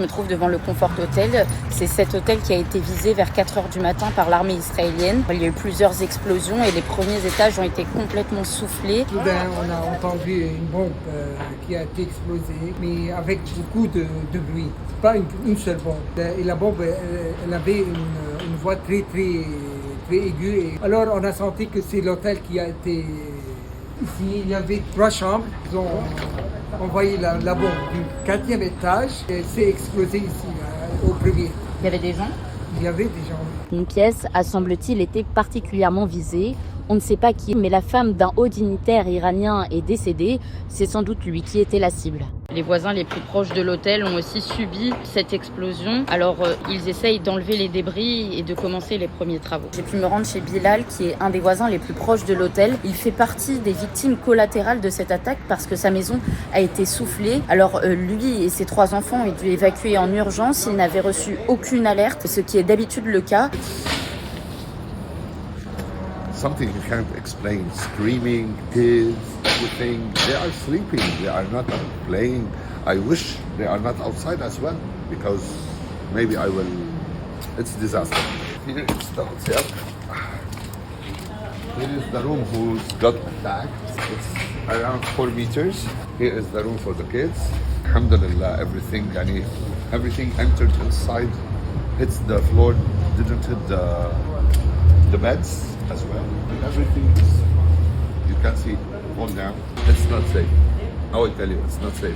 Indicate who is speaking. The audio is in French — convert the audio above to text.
Speaker 1: je me trouve devant le Comfort Hotel. C'est cet hôtel qui a été visé vers 4h du matin par l'armée israélienne. Il y a eu plusieurs explosions et les premiers étages ont été complètement soufflés.
Speaker 2: Soudain, on a entendu une bombe qui a été explosée, mais avec beaucoup de bruit. Pas une seule bombe. Et la bombe, elle avait une voix très aiguë. Et alors, on a senti que c'est l'hôtel qui a été... Ici, il y avait 3 chambres. Ils ont envoyé la bombe du 4e étage et c'est explosé ici, au premier.
Speaker 1: Il y avait des gens ?
Speaker 2: Il y avait des gens.
Speaker 1: Une pièce a, semble-t-il, été particulièrement visée. On ne sait pas qui, mais la femme d'un haut dignitaire iranien est décédée. C'est sans doute lui qui était la cible. Les voisins les plus proches de l'hôtel ont aussi subi cette explosion. Alors, ils essayent d'enlever les débris et de commencer les premiers travaux. J'ai pu me rendre chez Bilal, qui est un des voisins les plus proches de l'hôtel. Il fait partie des victimes collatérales de cette attaque parce que sa maison a été soufflée. Alors, lui et ses 3 enfants ont dû évacuer en urgence. Il n'avait reçu aucune alerte, ce qui est d'habitude le cas.
Speaker 3: Something you can't explain. Screaming, kids, everything. They are sleeping. They are not playing. I wish they are not outside as well because maybe I will. It's disaster. Here it's the hotel. Here is the room who's got attacked. It's around 4 meters. Here is the room for the kids. Alhamdulillah, everything entered inside. Hits the floor. Didn't hit the beds as well. Everything is, you can see, fall down. It's not safe. I will tell you, it's not safe.